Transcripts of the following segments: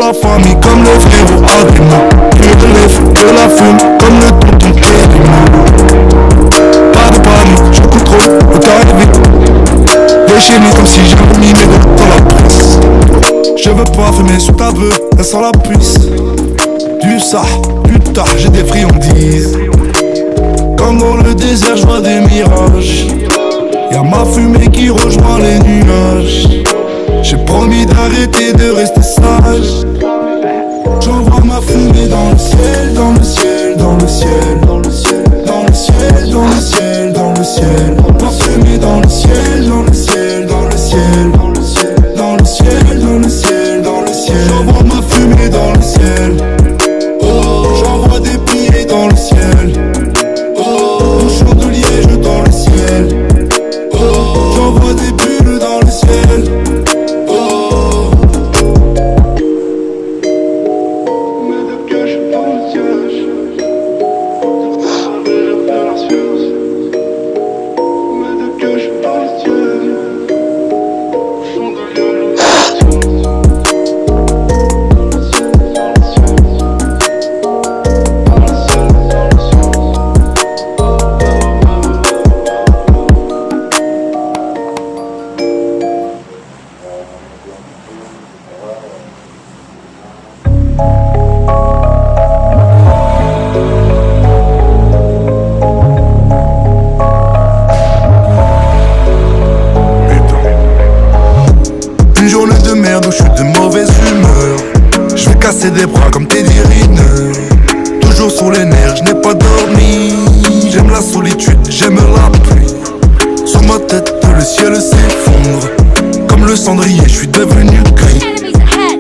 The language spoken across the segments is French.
la famille comme les frérots Adrimo. Que les fous, que la fume comme le tonton Kédimo. Pas de panique, je contrôle, le temps est vite. Déchaîné comme si j'avais mis mes doigts dans la presse. Je veux pas fumer sur ta bœuf, elle sent la puce. Du ça, plus tard j'ai des friandises. Comme dans le désert je vois des mirages. Y'a ma fumée qui rejoint les nuages. J'ai promis d'arrêter de rester sage. J'envoie ma fumée dans le ciel, dans le ciel, dans le ciel, dans le ciel, dans le ciel, dans le ciel, dans le ciel. Ma fumée dans le ciel, dans le ciel, dans le ciel, dans le ciel, dans le ciel, dans le ciel, dans le ciel. J'envoie ma fumée dans le ciel. Oh, j'envoie des billets dans le ciel. Oh, bouchon de liège dans le ciel. Oh, j'envoie des bulles dans le ciel. Oh, mais de cache dans le siège. Mais de cache dans le ciel. Bouchon de liège. Une journée de merde où je suis de mauvaise humeur. Je vais casser des bras comme Teddy Riner. Toujours sur les nerfs, je n'ai pas dormi. J'aime la solitude, j'aime la pluie. Sur ma tête, le ciel s'effondre. Comme le cendrier, je suis devenu gris.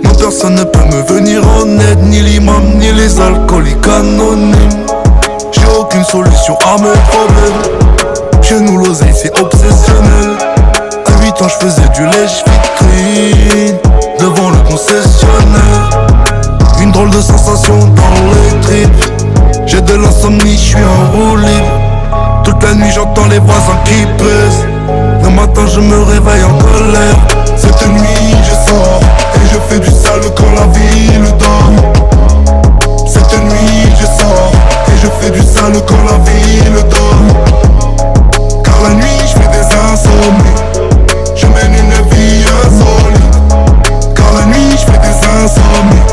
Non, personne ne peut me venir en aide. Ni l'imam, ni les alcooliques anonymes. J'ai aucune solution à mes problèmes. Chez nous, l'oseille, c'est obsessionnel. À 8 ans, je faisais du lèche-vitrine devant le concessionnaire. Une drôle de sensation dans les tripes. J'ai de l'insomnie, je suis en roue libre. Toute la nuit, j'entends les voisins qui pèsent. Le matin, je me réveille en colère. Cette nuit, je sors et je fais du sale quand la ville dort. Cette nuit, je sors et je fais du sale quand la ville dort. Car la nuit, je fais des insomnies. Je mène une vie insolite. Car la nuit je fais des insomnies.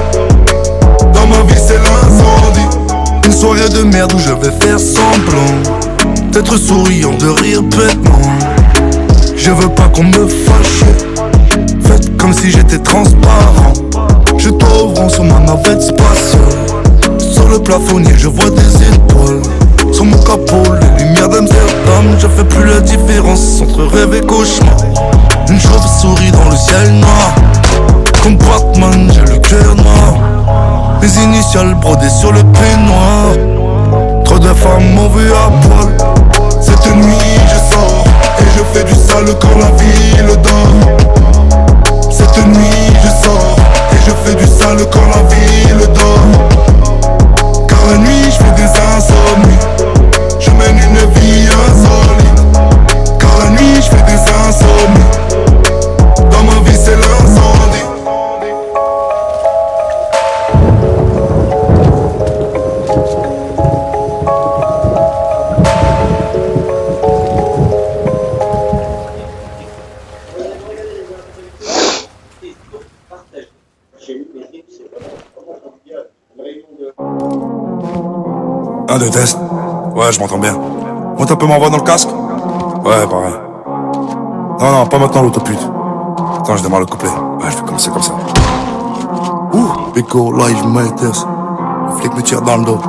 Dans ma vie c'est l'incendie. Une soirée de merde où je vais faire semblant d'être souriant, de rire bêtement. Je veux pas qu'on me fâche. Faites comme si j'étais transparent. Je t'ouvre sur ma navette spatiale. Sur le plafonnier je vois des étoiles. Sur mon capot les lumières d'Amsterdam. Je fais plus la différence entre rêve et cauchemar. Une chauve-souris dans le ciel noir. Comme Batman, j'ai le cœur noir. Les initiales brodées sur le peignoir. Trop de femmes m'ont vu à poil. Cette nuit je sors et je fais du sale quand la ville dort. Cette nuit je sors et je fais du sale quand la ville dort. Car la nuit je fais des insomnies. Je mène une vie insolite. Car la nuit je fais des insomnies. Dans ma vie c'est l'incendie. Un, deux, test. Ouais, je m'entends bien. Monte un peu ma voix dans le casque. Ouais, pareil. Non, pas maintenant l'autopute. Attends, je démarre le couplet. Ouais, je vais commencer comme ça. Ouh, Pico, Live Matters. Le flic me tire dans le dos.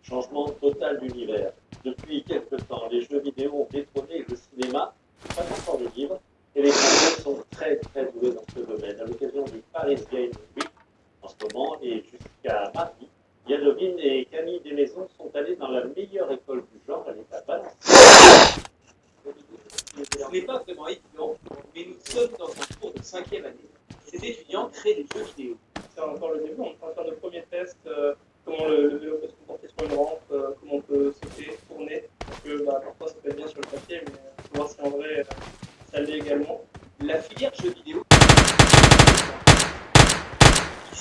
Changement total d'univers. Depuis quelque temps, les jeux vidéo ont détrôné le cinéma, pas encore le livre, et les Français sont très doués dans ce domaine. À l'occasion du Paris Game Week, en ce moment, et jusqu'à mardi, Yadovine et Camille Desmaisons sont allés dans la meilleure école du genre, à l'état Valence. Ce n'est pas vraiment évident, mais nous sommes dans un cours de 5e année. Ces étudiants créent des jeux vidéo. C'est encore le début, on est en train de faire le premier test, comment le vélo peut se comporter sur une rampe, comment on peut sauter, tourner, parce que parfois ça peut être bien sur le papier, mais il faut voir si en vrai ça l'est également. La filière jeux vidéo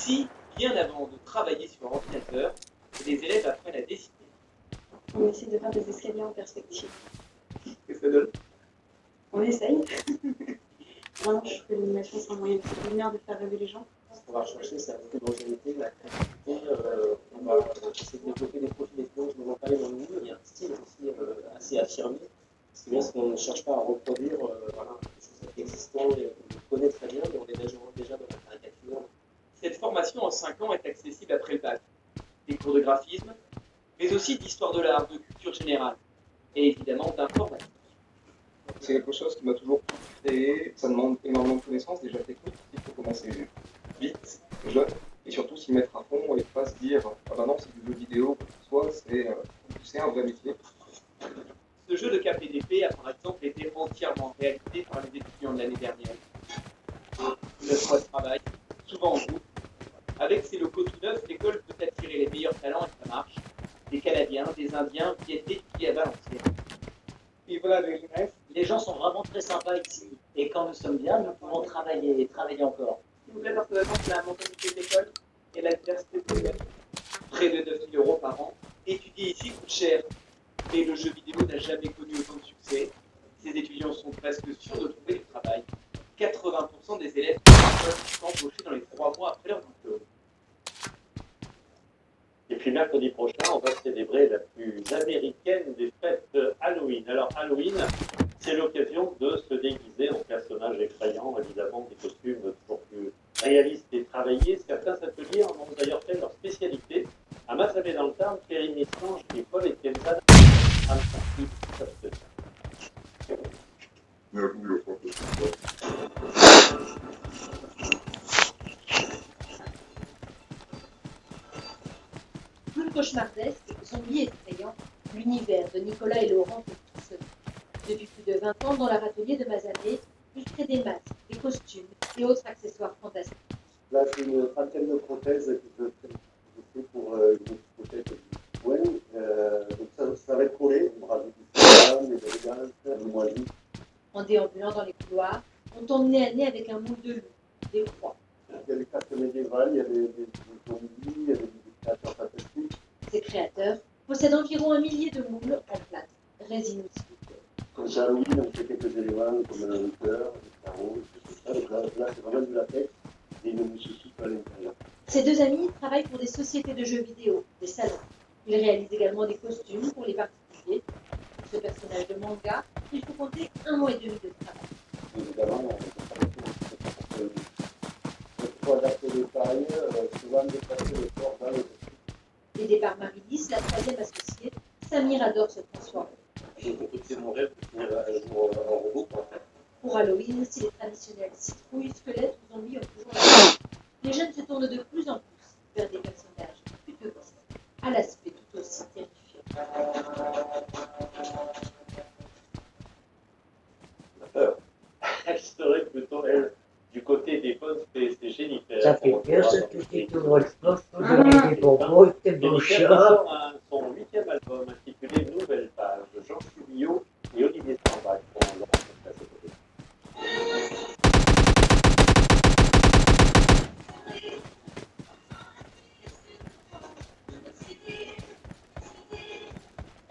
Ici, bien avant de travailler sur l'ordinateur, les élèves apprennent à dessiner. On essaie de faire des escaliers en perspective. Qu'est-ce que ça donne? On essaye. Vraiment, je trouve que l'animation, c'est un moyen extraordinaire de faire rêver les gens. Ce qu'on va rechercher, c'est l'homogénéité, la créativité. On va essayer de développer des profils ethniques qui ne vont pas aller dans le moule. Il y a un style aussi assez affirmé. Ce qui est bien, c'est qu'on ne cherche pas à reproduire voilà, quelque chose d'existant et on le connaît très bien, mais on est déjà dans la caricature. Cette formation en 5 ans est accessible après le bac. Des cours de graphisme, mais aussi d'histoire de l'art, de culture générale, et évidemment d'informatique. C'est quelque chose qui m'a toujours créé. Ça demande énormément de connaissances, déjà techniques. Il faut commencer vite, jeune, et surtout s'y mettre à fond et pas se dire ah bah non, c'est du jeu vidéo, quoi que ce soit, c'est un vrai métier. Ce jeu de KPDP a par exemple été entièrement réalisé par les étudiants de l'année dernière. Le choix de travail, souvent en groupe. Avec ses locaux tout neufs, l'école peut attirer les meilleurs talents et ça marche. Des Canadiens, des Indiens viennent étudier à Valenciennes. Et voilà, les jeunesse. Les gens sont vraiment très sympas ici. Et quand nous sommes bien, nous pouvons travailler et travailler encore. Ce qui nous plaît personnellement, c'est la mentalité de l'école et la diversité de l'élèves. Près de 9 000 € par an. Étudier ici coûte cher. Mais le jeu vidéo n'a jamais connu autant de succès. Ces étudiants sont presque sûrs de trouver du travail. 80% des élèves sont embauchés dans les 3 mois après leur diplôme. Et puis mercredi prochain, on va célébrer la plus américaine des fêtes Halloween. Alors Halloween, c'est l'occasion de se déguiser en personnages effrayants, évidemment des costumes toujours plus réalistes et travaillés. Certains ateliers en ont d'ailleurs fait leur spécialité. À Massabé dans le Tarn, Perrine Missange et Paul Etienne Zan Plus cauchemardesque, zombie effrayant, l'univers de Nicolas et Laurent fait tout seul. Depuis plus de 20 ans, dans leur atelier de Mazamet, ils créent des masques, des costumes et autres accessoires fantastiques. Là, c'est une trentaine de prothèses que je fais pour une prothèse du poing. Donc ça va être collé. On rajoute du flan, des élégances, du moisi. En déambulant dans les couloirs, on tombe nez à nez avec un moule de loup, des proies. Il y a des casques médiévales, il y a des zombies, il y a des créateurs fantastiques. Ces créateurs possèdent environ 1 millier de moules en plate, résine aussi. Comme chez Halloween, on fait quelques éléments comme un hauteur, des carreaux, tout ça. Donc là c'est vraiment du latex et une mousse aussi à l'intérieur. Ces deux amis travaillent pour des sociétés de jeux vidéo, des salons. Ils réalisent également des costumes pour les particuliers. Pour ce personnage de manga, il faut compter 1 mois et demi de travail. Évidemment, il faut adapter les tailles, souvent déplacer le corps dans les costumes. Aidée par Marie-Lys, la troisième associée, Samir adore se transformer. C'est mon rêve de finir un jour en robot. Pour Halloween, si les traditionnels citrouilles, squelettes ou zombies ont toujours la place, les jeunes se tournent de plus en plus vers des personnages plus petits, à l'aspect tout aussi terrifiant. Peur. Elle serait plutôt, elle, du côté des postes, c'est Jennifer. Ça fait peur, ce que tu t'ouvres le poste, vous avez des bonbons et tes beaux Jennifer chats. sort son 8e album intitulé Nouvelle Page. Jean Chubillot et Olivier Stambach font leur rencontre à ses côtés.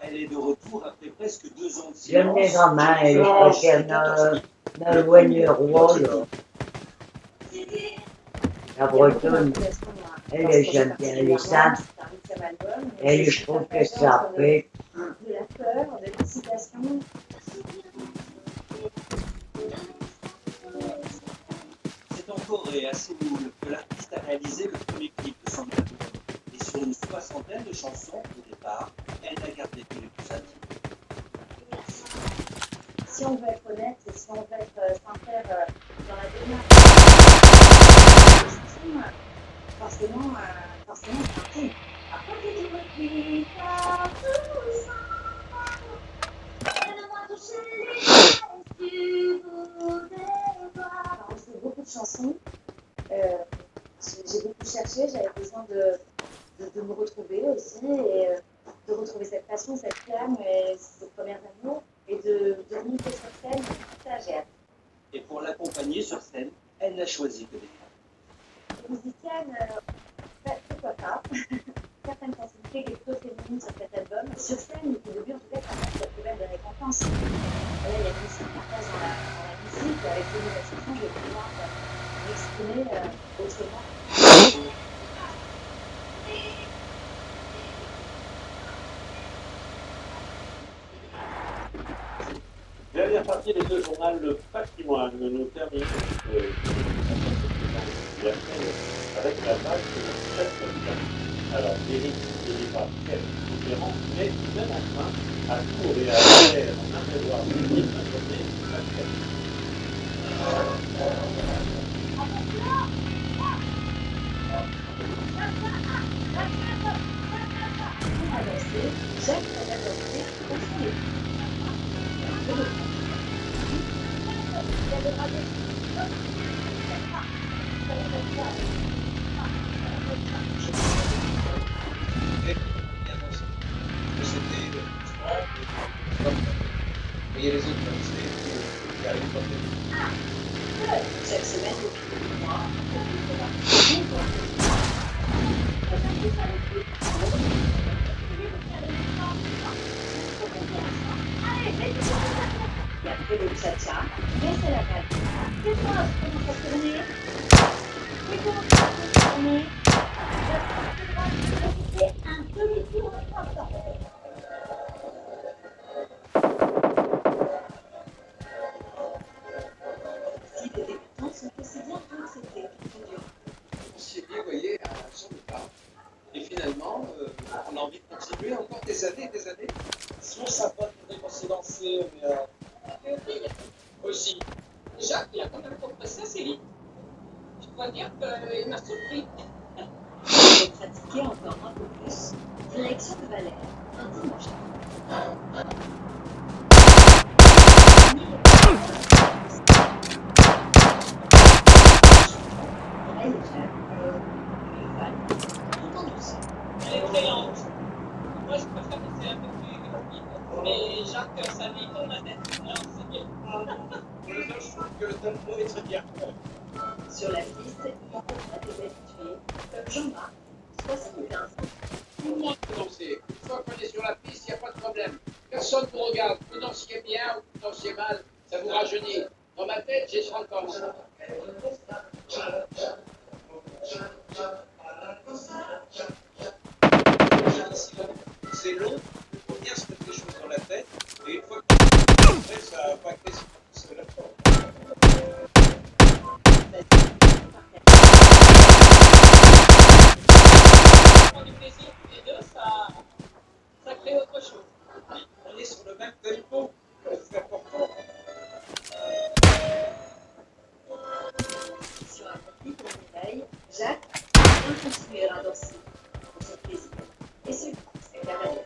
Elle est de retour après presque 2 ans de silence. J'aime les gamins, et je crois qu'il y en a un loigné roi, là. La bretonne, elle, j'aime bien les sables. Elle, je trouve que ça fait. De la peur, de l'excitation. C'est en Corée, à Séoul, que l'artiste a réalisé le premier clip de son album. Et sur une 60aine de chansons, au départ, elle n'a gardé que les plus intimes. Si on veut être honnête et si on veut être sincère dans la démarche, forcément c'est intime. Après, tu te replies par tout ça. Donne-moi toucher les fesses du bout des doigts. On fait beaucoup de chansons. J'ai beaucoup cherché, j'avais besoin de me retrouver aussi et de retrouver cette passion, cette flamme, et ces premiers amours et de monter sur scène et partager. Et pour l'accompagner sur scène, elle n'a choisi que des femmes. musicienne, pourquoi pas. Certaines sensibilités plutôt féminines sur cet album. Sur scène, au début, en tout cas, ça reste la plus belle des récompenses. Là, il y a une musique qui passe dans la musique. Avec ces nouvelles chansons, je vais pouvoir m'exprimer autrement. Dernière partie des deux journaux, le patrimoine. Nous terminons avec la base de la chef de. Alors, Eric n'est pas très différent, mais même enfin, à court et à faire un devoir public, un côté, la chef. Jacques a adopté aussi. Et les autres, c'est arrive quand même. Chaque semaine, moi, il y a peu de tcha-tcha, mais c'est la radio. C'est quoi, comment ça se tourner? C'est comment ça se tourner? C'est un demi-tour important. Si les débutants sont aussi bien que c'était dur. On s'y est bien, vous voyez, à son départ. Et finalement, on a envie de continuer encore des années et des années. C'est toujours sympa de montrer qu'on s'est lancé, mais aussi. Jacques, il a quand même compris ça, Céline. Je dois dire qu'il m'a surpris. Pour pratiquer encore un peu plus, direction de Valère, un dimanche. Elle est très lente. Moi, je préfère que c'est un peu plus rapide. Mais Jacques, ça lui tourne la tête. Alors, c'est bien. Je trouve que le tempo est très bien. Sur la piste, il rencontre des habitués comme Jean-Marc, 75 ans. tout le monde peut danser. Une fois qu'on est sur la piste, il n'y a pas de problème. Personne ne vous regarde. Vous dansiez bien ou vous dansiez mal, ça vous rajeunit. Dans ma tête, j'ai 30 ans. C'est long, il faut bien se mettre les choses dans la tête, et une fois que après, ça va impacter sur tout seul. Prendre du plaisir tous les deux, ça crée autre chose. On est sur le même tempo, c'est important. Sur un tapis pour une médaille, Jacques vient continuer à danser pour son plaisir. Et celui c'est la valeur.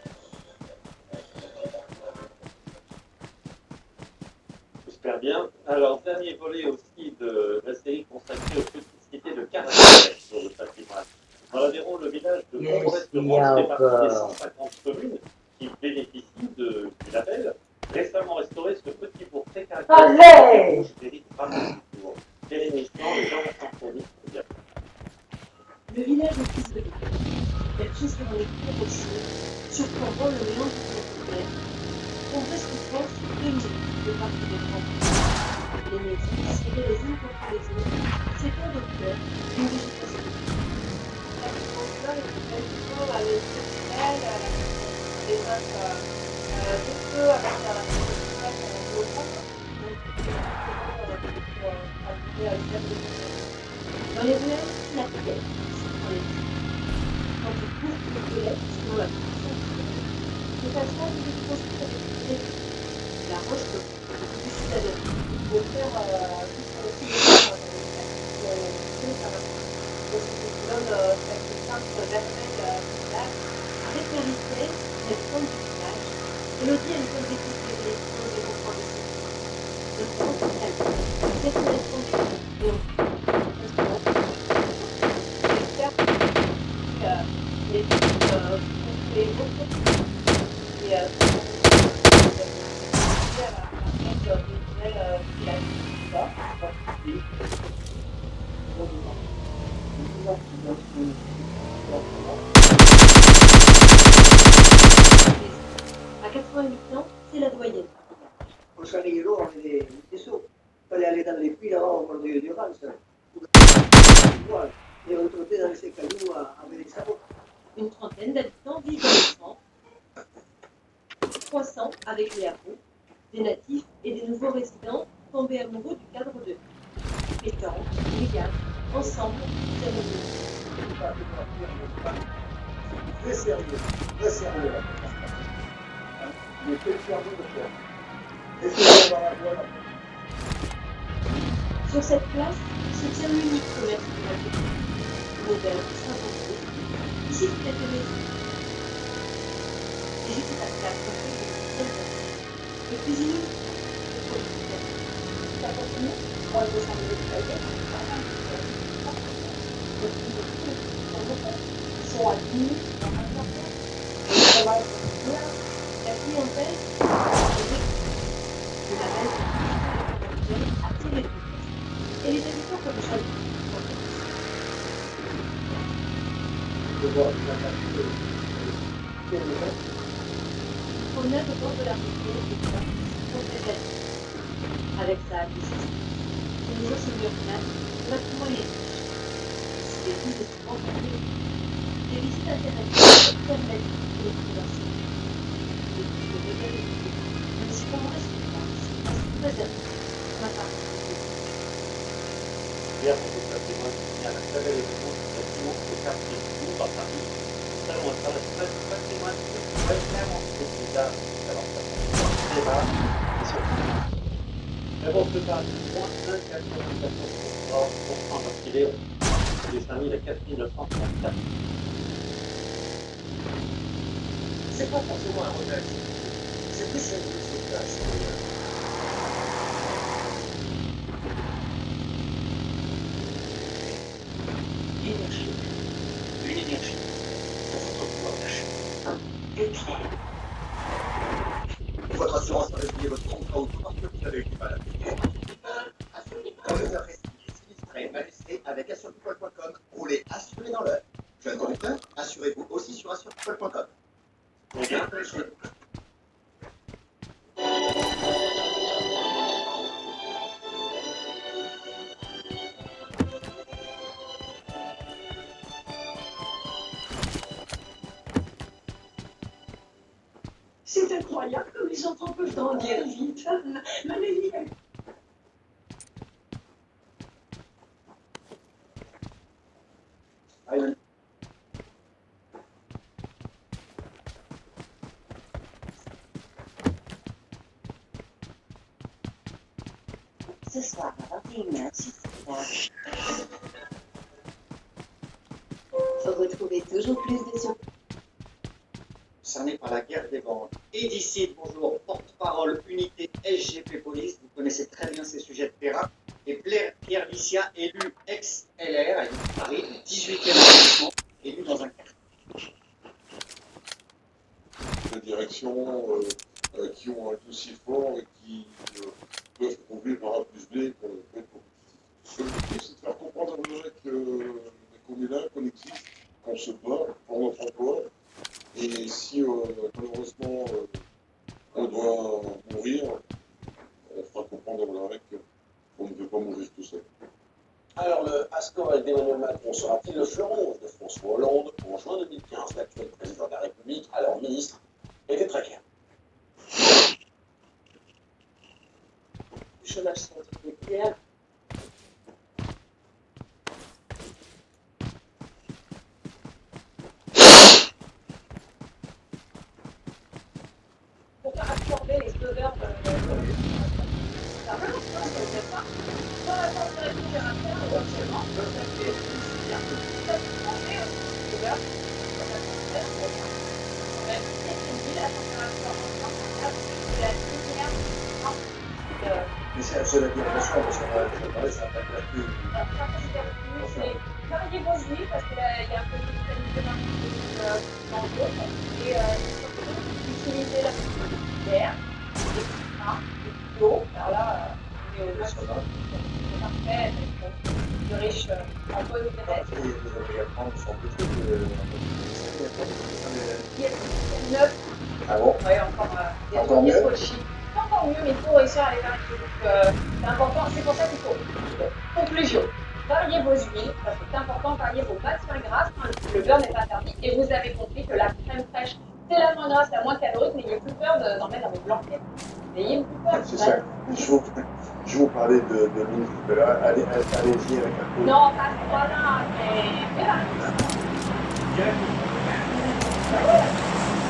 J'espère bien. Alors, dernier volet aussi de la série consacrée aux petites cités de caractère sur le patrimoine. Dans l'Aveyron, le village de Montbrest-de-France fait partie des 150 communes qui bénéficient du label. Récemment restauré, ce petit bourg très caractéristique mérite vraiment du tour. Pérennisant les gens symphonistes. Le village de Pisbery, perché sur les cours rocheux, surplombant le long de la mer, on reste fort sur 2 minutes de parc de France. Les maisons, serrées les unes contre les autres, s'étendent au cœur d'une végétation. L'agriculture est plutôt à l'électricité, les autres plutôt avec la Dans les ruelles, la tête, quand on court le toilette selon la position, le passage est construit avec la roche du citadin. pour faire aussi cette simple d'appel village. Avec la vitesse, la forme du village, Elodie a une bonne découverte des choses et comprend les choses. Le temps est calme. Cette correspondance et À 88 ans, c'est la doyenne. Au Saliguero, on est des sauts. Il fallait aller dans les puits là-bas au bord du Rance. Et retrouver dans ces cailloux avec des sabots. Une trentaine d'habitants vivent dans le centre. 300 avec les hameaux, des natifs et des nouveaux résidents tombés amoureux du cadre de vie. Pétanque, brigade, ensemble, Très sérieux, très sérieux. Il est très fier de faire. Est-ce qu'on va avoir Sur cette place se tient l'unique commerce de la ville. Moderne, Saint-André. Ici, tout est maison. Et juste à la place, le cuisinier, le producteur. Ça continue, moi je sens les étrangers. Ils sont à 10 minutes dans un quartier. La clientèle, c'est la belle attire les touristes. Et les habitants comme chaque au neuf au bord de la rivière, des gens sont très belles. Avec sa habitude, les nouveaux seigneurs places, le patrimoine est riche. Ici, les villes sont entourées. Des visites interactives permettent de l'exploration. Les villes de modèles et de même si on reste sur place, c'est préservé. Ma part. Hier, pour le patrimoine, il y a la très belle évolution du bâtiment au quartier Cour à Paris. Nous allons installer le patrimoine vraiment déjà. Alors, ça c'est là, et surtout. Mais bon, ce pas moins 1,94% parce qu'il est des 5 000 à 4 934. C'est pas forcément un regret. C'est plus un sauvetage. L'énergie. Une énergie pour votre pouvoir d'achat. Et puis, votre assurance va résilier votre contrat auto parce que vous avez eu du mal à payer. Quand vous avez sinistré, malgré avec assurepeople.com, roulez assuré dans l'heure. Jeune conducteur, assurez-vous aussi sur assurepeople.com. Bien, C'est incroyable comme les enfants peuvent grandir vite. Malélie. Ce soir à 21h sur Star. Retrouvez toujours plus de surprises. concerné par la guerre des banques. Edicide, bonjour, porte-parole unité SGP Police, vous connaissez très bien ces sujets de terrain. Et Pierre Vicia, élu ex-LR, à Paris, du 18e arrondissement, élu dans un quartier. De direction qui ont un dossier fort et qui peuvent prouver par A plus B qu'on peut être compétitif. L'objectif, c'est de faire comprendre avec les communards qu'on existe, qu'on se bat pour notre emploi. Et si malheureusement on doit mourir, on fera comprendre à Vlaarek qu'on ne veut pas mourir tout seul. Alors, le Ascorel d'Emmanuel Macron sera-t-il le fleuron de François Hollande? En juin 2015, l'actuel président de la République, alors ministre, était très clair. Le chômage centrifugal. Pour faire absorber les odeurs de ça va, ça ne pas. Dans la température interne, éventuellement, ça fait bien. Ça peut changer aussi les odeurs. Même si c'est une ville à température ambiante, c'est la lumière. Mais c'est la seule atténuation, parce qu'on va préparer sa température. C'est varié vos huiles, parce qu'il y a un peu de vitamine dans l'eau. Et surtout, utiliser l'air, l'eau. Alors là, c'est parfait. plus riches en bonne graisse. Il y a 9. Ah bon? Oui, encore, encore mieux. Encore mieux, mais il faut réussir à les varier. Donc, c'est important, c'est pour ça qu'il faut. Conclusion. Variez vos huiles, parce que c'est important, varier vos matières grasses. Le beurre n'est pas interdit. Et vous avez compris que la crème fraîche, c'est la moins grasse, la moins calorique, n'ayez plus peur d'en mettre dans vos blanquettes. N'ayez plus peur. C'est ça. Je vous parlais de l'huile tout à l'heure. Allez-y avec un peu. Non, pas ce point-là, mais là.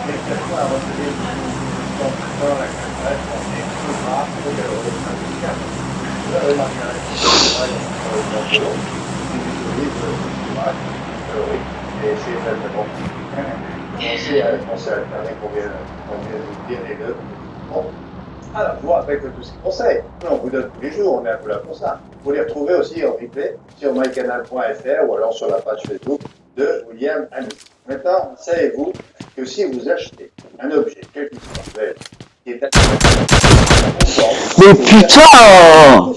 Quelquefois, à retenir la crème fraîche, on est peu gras, peu calorique, indispensable. Vous avez remarqué un petit peu de travail dans l'eau, c'est du courage, calorique, et c'est exactement. Pensez à alterner combien de dire les deux. Bon. Alors, je vous rappelle que tous ces conseils, on vous donne tous les jours, on est un peu là pour ça. Vous les retrouvez aussi en replay sur mycanal.fr ou alors sur la page Facebook de William Ami. Maintenant, savez-vous que si vous achetez un objet, quel qu'il soit, qui est Mais putain!